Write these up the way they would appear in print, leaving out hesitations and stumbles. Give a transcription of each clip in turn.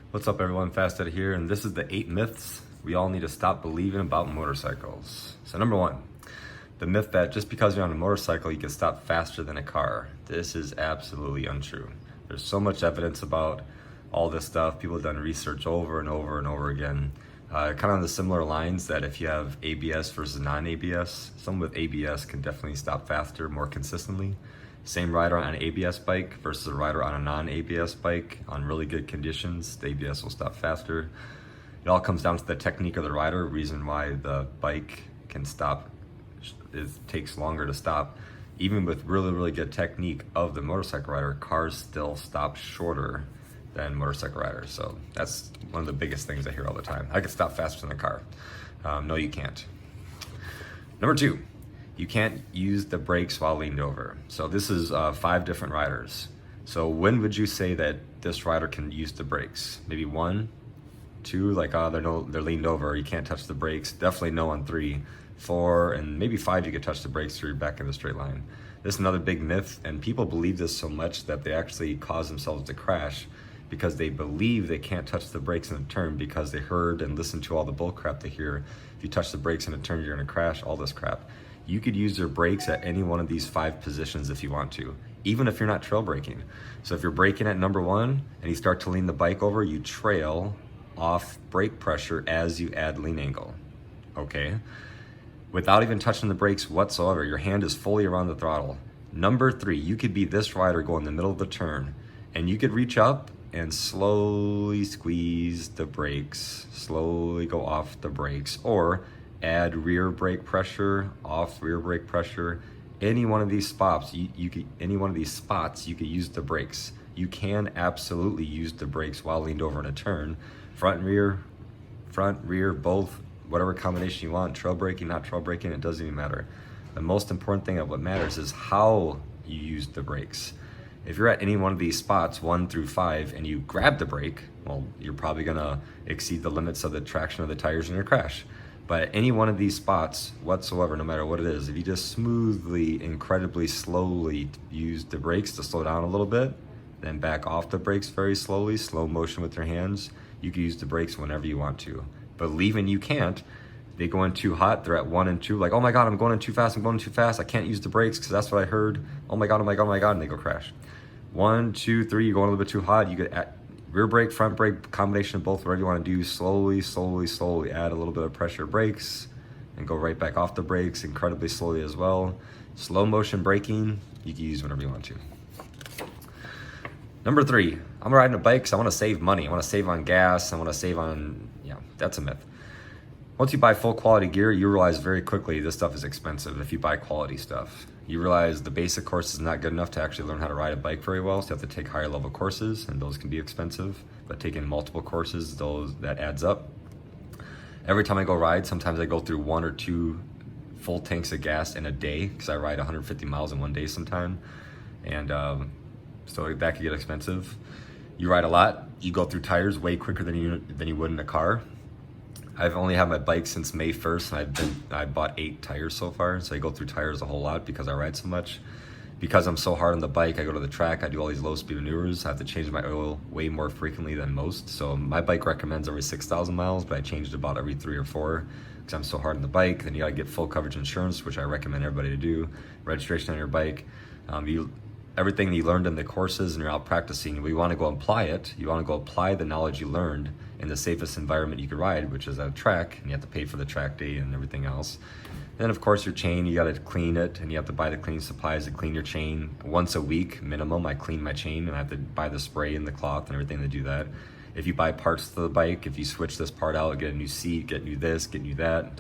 What's up, everyone? Fast Ed here, and this is the 8 myths we all need to stop believing about motorcycles. So number 1, the myth that just because you're on a motorcycle you can stop faster than a car. This is absolutely untrue. There's so much evidence about all this stuff. People have done research over and over and over again. Kind of on the similar lines that if you have ABS versus non-ABS, someone with ABS can definitely stop faster more consistently. Same rider on an ABS bike versus a rider on a non-ABS bike. On really good conditions, the ABS will stop faster. It all comes down to the technique of the rider. Reason why the bike can stop, it takes longer to stop. Even with really good technique of the motorcycle rider, cars still stop shorter than motorcycle riders. So that's one of the biggest things I hear all the time. I can stop faster than a car. No, you can't. Number 2. You can't use the brakes while leaned over. So this is 5 different riders. So when would you say that this rider can use the brakes? Maybe 1, 2, like they're leaned over, you can't touch the brakes. Definitely no on 3, 4, and maybe 5 you could touch the brakes so you're back in the straight line. This is another big myth, and people believe this so much that they actually cause themselves to crash because they believe they can't touch the brakes in a turn because they heard and listened to all the bull crap they hear. If you touch the brakes in a turn, you're gonna crash, all this crap. You could use your brakes at any one of these 5 positions if you want to, even if you're not trail braking. So if you're braking at number 1 and you start to lean the bike over, you trail off brake pressure as you add lean angle, okay? Without even touching the brakes whatsoever, your hand is fully around the throttle. Number 3, you could be this rider going in the middle of the turn and you could reach up and slowly squeeze the brakes, slowly go off the brakes, or add rear brake pressure, off rear brake pressure. Any one of these spots, you could use the brakes. You can absolutely use the brakes while leaned over in a turn. Front, rear, both, whatever combination you want. Trail braking, not trail braking, it doesn't even matter. The most important thing of what matters is how you use the brakes. If you're at any one of these spots, 1 through 5, and you grab the brake, well, you're probably gonna exceed the limits of the traction of the tires and you'll crash. But at any one of these spots whatsoever, no matter what it is, if you just smoothly, incredibly slowly use the brakes to slow down a little bit, then back off the brakes very slowly, slow motion with your hands, you can use the brakes whenever you want to. Believing you can't, they go in too hot, they're at 1 and 2, like, oh my God, I'm going in too fast, I can't use the brakes because that's what I heard. Oh my God, and they go crash. 1, 2, 3, you're going a little bit too hot, you could rear brake, front brake, combination of both, whatever you want to do, slowly, add a little bit of pressure brakes and go right back off the brakes incredibly slowly as well. Slow motion braking, you can use whenever you want to. Number 3, I'm riding a bike because I want to save money. I want to save on gas, I want to save on, that's a myth. Once you buy full quality gear, you realize very quickly this stuff is expensive if you buy quality stuff. You realize the basic course is not good enough to actually learn how to ride a bike very well, so you have to take higher level courses, and those can be expensive. But taking multiple courses, that adds up. Every time I go ride, sometimes I go through 1 or 2 full tanks of gas in a day, because I ride 150 miles in one day sometime. And so that could get expensive. You ride a lot, you go through tires way quicker than you would in a car. I've only had my bike since May 1st, and I bought 8 tires so far, so I go through tires a whole lot because I ride so much. Because I'm so hard on the bike, I go to the track, I do all these low speed maneuvers, I have to change my oil way more frequently than most. So my bike recommends every 6,000 miles, but I changed it about every 3 or 4 because I'm so hard on the bike. Then you gotta get full coverage insurance, which I recommend everybody to do, registration on your bike. Everything you learned in the courses and you're out practicing, you want to go apply it. You want to go apply the knowledge you learned in the safest environment you could ride, which is at a track, and you have to pay for the track day and everything else. And then of course your chain, you got to clean it, and you have to buy the cleaning supplies to clean your chain once a week minimum. I clean my chain, and I have to buy the spray and the cloth and everything to do that. If you buy parts to the bike, if you switch this part out, get a new seat, get new this, get new that,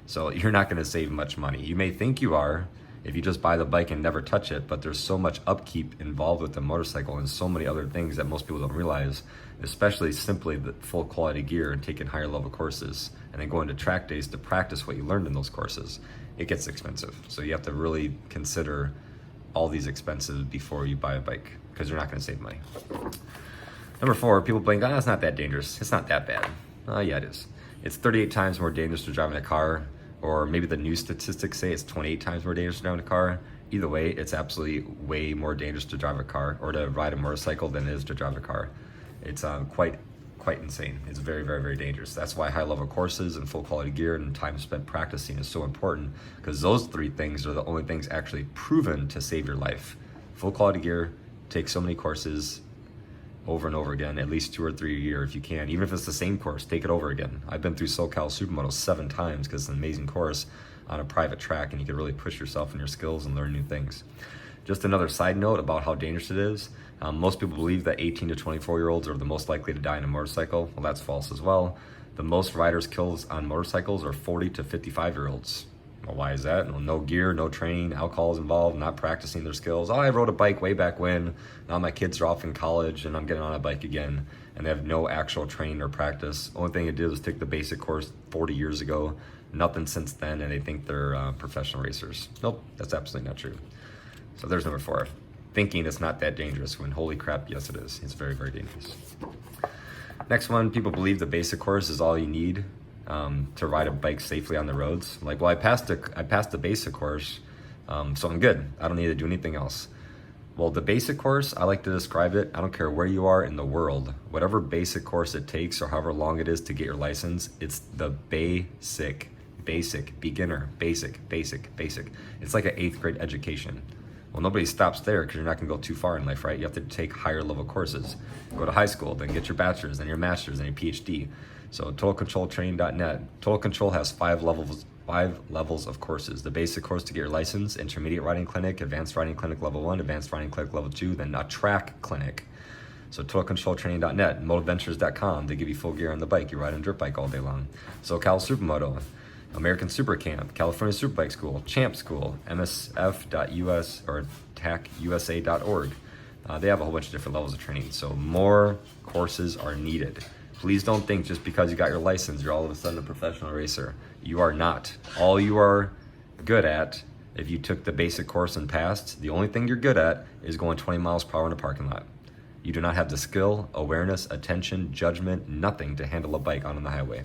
so you're not going to save much money. You may think you are if you just buy the bike and never touch it, but there's so much upkeep involved with the motorcycle and so many other things that most people don't realize, especially simply the full quality gear and taking higher level courses and then going to track days to practice what you learned in those courses. It gets expensive. So you have to really consider all these expenses before you buy a bike because you're not going to save money. Number 4, people blame, it's not that dangerous. It's not that bad. Yeah, it is. It's 38 times more dangerous to drive in a car, or maybe the news statistics say it's 28 times more dangerous to drive in a car. Either way, it's absolutely way more dangerous to drive a car or to ride a motorcycle than it is to drive a car. It's quite quite insane. It's very, very, very dangerous. That's why high level courses and full quality gear and time spent practicing is so important, because those three things are the only things actually proven to save your life. Full quality gear, take so many courses over and over again, at least 2 or 3 a year if you can. Even if it's the same course, take it over again. I've been through SoCal Supermoto 7 times because it's an amazing course on a private track, and you can really push yourself and your skills and learn new things. Just another side note about how dangerous it is. Most people believe that 18 to 24-year-olds are the most likely to die in a motorcycle. Well, that's false as well. The most riders killed on motorcycles are 40 to 55-year-olds. Well, why is that? Well, no gear, no training, alcohol is involved, not practicing their skills. Oh, I rode a bike way back when. Now my kids are off in college and I'm getting on a bike again. And they have no actual training or practice. Only thing they did was take the basic course 40 years ago. Nothing since then, and they think they're professional racers. Nope, that's absolutely not true. So there's number 4. Thinking it's not that dangerous when holy crap, yes it is. It's very, very dangerous. Next one, people believe the basic course is all you need to ride a bike safely on the roads. Like, well, I passed the basic course, so I'm good. I don't need to do anything else. Well, the basic course, I like to describe it, I don't care where you are in the world, whatever basic course it takes or however long it is to get your license, it's the basic, beginner, basic. It's like an 8th grade education. Well, nobody stops there because you're not going to go too far in life, right? You have to take higher level courses. Go to high school, then get your bachelor's, then your master's, then your PhD. So totalcontroltraining.net. Total Control has 5 levels of courses. The basic course to get your license, intermediate riding clinic, advanced riding clinic level 1, advanced riding clinic level 2, then a track clinic. So totalcontroltraining.net, motoventures.com. They give you full gear on the bike. You ride on a dirt bike all day long. SoCal Supermoto, American Super Camp, California Superbike School, Champ School, msf.us or tacusa.org. They have a whole bunch of different levels of training. So more courses are needed. Please don't think just because you got your license, you're all of a sudden a professional racer. You are not. All you are good at, if you took the basic course and passed, the only thing you're good at is going 20 miles per hour in a parking lot. You do not have the skill, awareness, attention, judgment, nothing to handle a bike on the highway.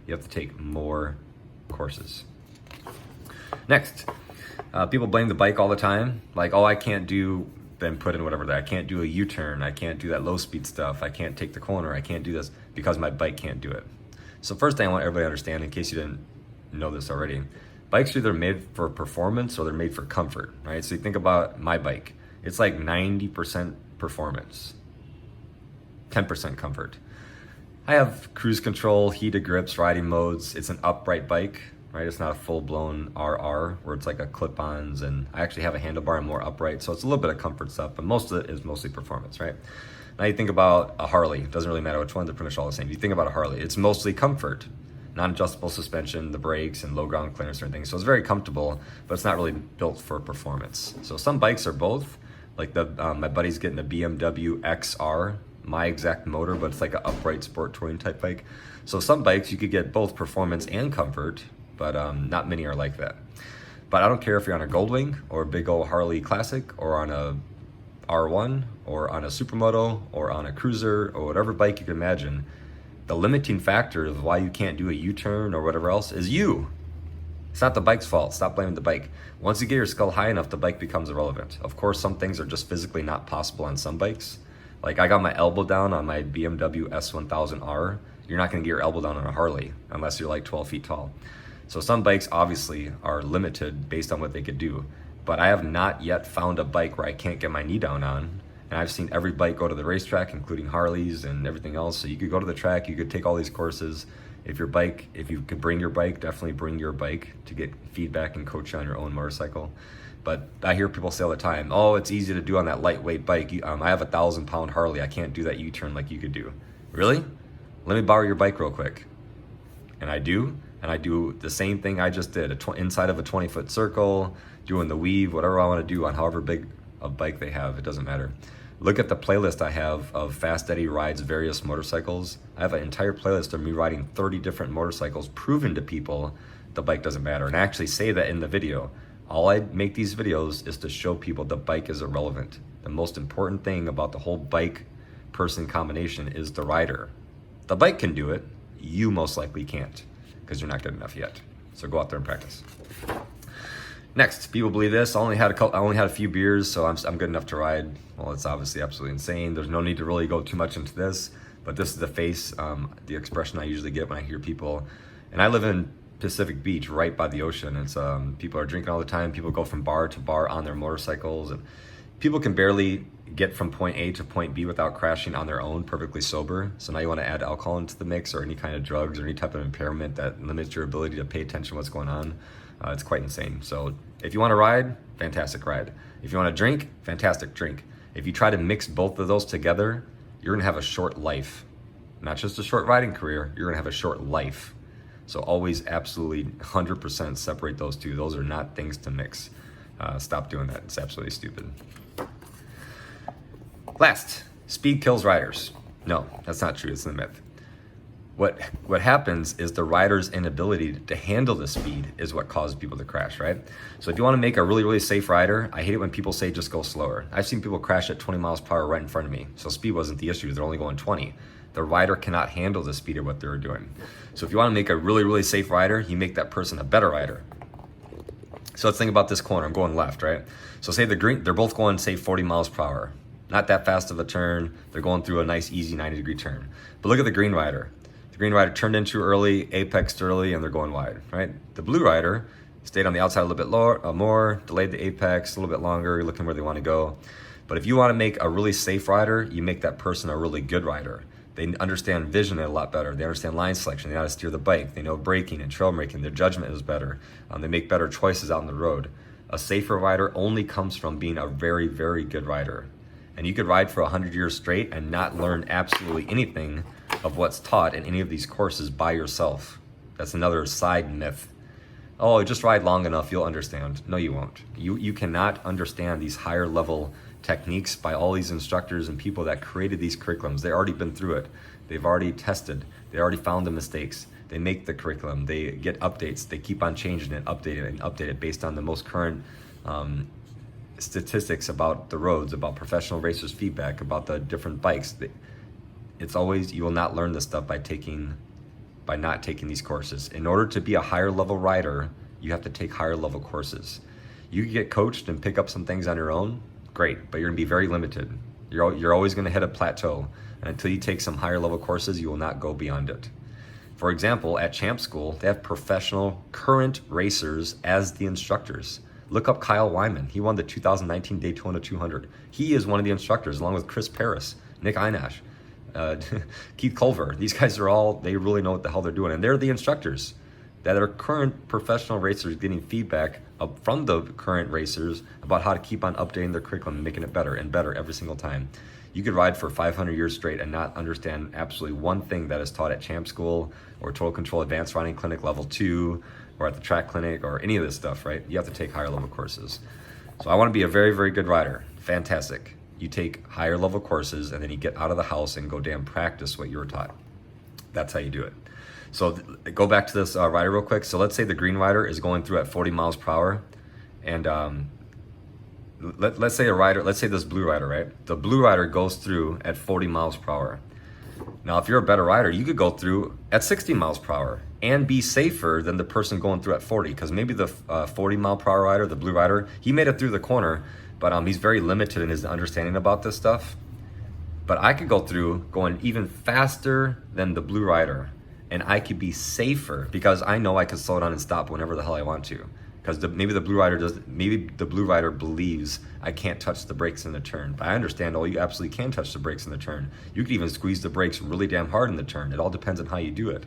You have to take more courses. Next, people blame the bike all the time. Like, oh, I can't do, then put in whatever that, I can't do a U-turn, I can't do that low speed stuff, I can't take the corner, I can't do this because my bike can't do it. So first thing I want everybody to understand, in case you didn't know this already, bikes are either made for performance or they're made for comfort, right? So you think about my bike, it's like 90% performance, 10% comfort. I have cruise control, heated grips, riding modes. It's an upright bike, right? It's not a full-blown RR where it's like a clip-ons, and I actually have a handlebar and more upright, so it's a little bit of comfort stuff, but most of it is mostly performance, right? Now you think about a Harley. It doesn't really matter which one, they're pretty much all the same. You think about a Harley, it's mostly comfort, non-adjustable suspension, the brakes, and low ground clearance and everything. So it's very comfortable, but it's not really built for performance. So some bikes are both, like my buddy's getting a BMW XR, my exact motor, but it's like an upright sport touring type bike. So some bikes you could get both performance and comfort, but not many are like that. But I don't care if you're on a Goldwing or a big old Harley Classic or on a R1 or on a Supermoto or on a Cruiser or whatever bike you can imagine. The limiting factor of why you can't do a U-turn or whatever else is you. It's not the bike's fault. Stop blaming the bike. Once you get your skull high enough, the bike becomes irrelevant. Of course, some things are just physically not possible on some bikes. Like I got my elbow down on my BMW S1000R. You're not gonna get your elbow down on a Harley unless you're like 12 feet tall. So some bikes obviously are limited based on what they could do. But I have not yet found a bike where I can't get my knee down on. And I've seen every bike go to the racetrack, including Harleys and everything else. So you could go to the track, you could take all these courses. If you could bring your bike, definitely bring your bike to get feedback and coach on your own motorcycle. But I hear people say all the time, oh, it's easy to do on that lightweight bike. I have a 1,000-pound Harley. I can't do that U-turn like you could do. Really? Let me borrow your bike real quick. And I do the same thing I just did, inside of a 20-foot circle, doing the weave, whatever I want to do on however big a bike they have. It doesn't matter. Look at the playlist I have of Fast Eddie rides various motorcycles. I have an entire playlist of me riding 30 different motorcycles, proving to people the bike doesn't matter. And I actually say that in the video. All I make these videos is to show people the bike is irrelevant. The most important thing about the whole bike person combination is the rider. The bike can do it, you most likely can't because you're not good enough yet. So go out there and practice. Next, people believe this. I only had a few beers, so I'm good enough to ride. Well, it's obviously absolutely insane. There's no need to really go too much into this. but this is the face, the expression I usually get when I hear people. And I live in Pacific Beach, right by the ocean. It's people are drinking all the time. People go from bar to bar on their motorcycles, and people can barely get from point A to point B without crashing on their own, perfectly sober. So now you want to add alcohol into the mix, or any kind of drugs, or any type of impairment that limits your ability to pay attention to what's going on. It's quite insane. So if you want to ride, fantastic ride. If you want to drink, fantastic drink. If you try to mix both of those together, you're gonna have a short life. Not just a short riding career, you're gonna have a short life. So always absolutely 100% separate those two. Those are not things to mix. Stop doing that. It's absolutely stupid. Last, speed kills riders. No, that's not true. It's a myth. What happens is the rider's inability to handle the speed is what causes people to crash, right? So if you want to make a really, really safe rider, I hate it when people say just go slower. I've seen people crash at 20 miles per hour right in front of me. So speed wasn't the issue. They're only going 20. The rider cannot handle the speed of what they're doing. So if you want to make a really, really safe rider, you make that person a better rider. So let's think about this corner. I'm going left, right? So say they're both going, say, 40 miles per hour. Not that fast of a turn. They're going through a nice, easy 90-degree turn. But look at the green rider. The green rider turned in too early, apexed early, and they're going wide, right? The blue rider stayed on the outside a little bit more, delayed the apex a little bit longer, looking where they want to go. But if you want to make a really safe rider, you make that person a really good rider. They understand vision a lot better. They understand line selection. They know how to steer the bike. They know braking and trail braking. Their judgment is better. They make better choices out on the road. A safer rider only comes from being a very, very good rider. And you could ride for 100 years straight and not learn absolutely anything of what's taught in any of these courses by yourself. That's another side myth. Oh, just ride long enough, you'll understand. No, you won't. You cannot understand these higher level techniques by all these instructors and people that created these curriculums. They've already been through it. They've already tested. They already found the mistakes. They make the curriculum. They get updates. They keep on changing it, update it based on the most current statistics about the roads, about professional racers' feedback, about the different bikes. It's always, you will not learn this stuff by not taking these courses. In order to be a higher level rider, you have to take higher level courses. You can get coached and pick up some things on your own, great, but you're gonna be very limited. You're always gonna hit a plateau, and until you take some higher level courses, you will not go beyond it. For example, at Champ School, they have professional current racers as the instructors. Look up Kyle Wyman. He won the 2019 Daytona 200. He is one of the instructors, along with Chris Paris, Nick Einash, Keith Culver. These guys they really know what the hell they're doing, and they're the instructors that are current professional racers getting feedback from the current racers about how to keep on updating their curriculum and making it better and better every single time. You could ride for 500 years straight and not understand absolutely one thing that is taught at Champ School or Total Control Advanced Riding Clinic Level 2 or at the track clinic or any of this stuff, right? You have to take higher level courses. So I want to be a very, very good rider. Fantastic. You take higher level courses and then you get out of the house and go damn practice what you were taught. That's how you do it. So go back to this rider real quick. So let's say the green rider is going through at 40 miles per hour, and let's say this blue rider, right? The blue rider goes through at 40 miles per hour. Now, if you're a better rider, you could go through at 60 miles per hour and be safer than the person going through at 40, because maybe the 40 mile per hour rider, the blue rider, he made it through the corner, but he's very limited in his understanding about this stuff. But I could go through going even faster than the blue rider, and I could be safer because I know I can slow down and stop whenever the hell I want to. Because maybe the blue rider believes I can't touch the brakes in the turn. But I understand, you absolutely can touch the brakes in the turn. You could even squeeze the brakes really damn hard in the turn. It all depends on how you do it.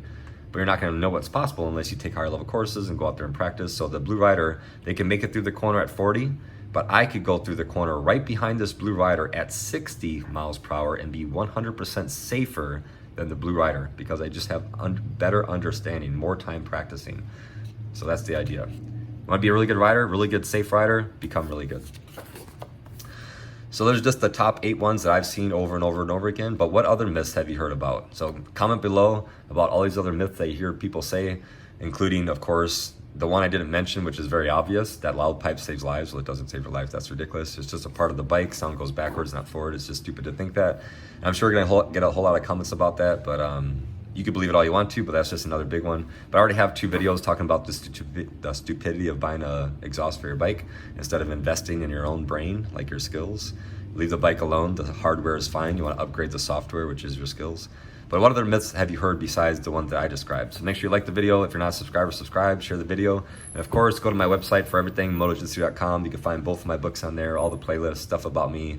But you're not gonna know what's possible unless you take higher level courses and go out there and practice. So the blue rider, they can make it through the corner at 40, but I could go through the corner right behind this blue rider at 60 miles per hour and be 100% safer than the blue rider because I just have better understanding, more time practicing. So that's the idea. You want to be a really good rider, really good safe rider, become really good. So there's just the top 8 ones that I've seen over and over and over again, but what other myths have you heard about? So comment below about all these other myths that you hear people say, including, of course, the one I didn't mention, which is very obvious, that loud pipe saves lives. Well, it doesn't save your life. That's ridiculous. It's just a part of the bike. Sound goes backwards, not forward. It's just stupid to think that. And I'm sure we're going to get a whole lot of comments about that, but you can believe it all you want to, but that's just another big one. But I already have 2 videos talking about the stupidity of buying an exhaust for your bike instead of investing in your own brain, like your skills. leave the bike alone. The hardware is fine. You want to upgrade the software, which is your skills. But what other myths have you heard besides the ones that I described? So make sure you like the video. If you're not a subscriber, subscribe, share the video. And of course, go to my website for everything, MotoJitsu.com. You can find both of my books on there, all the playlists, stuff about me,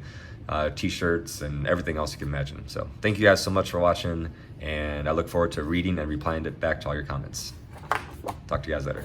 t-shirts, and everything else you can imagine. So thank you guys so much for watching, and I look forward to reading and replying back to all your comments. Talk to you guys later.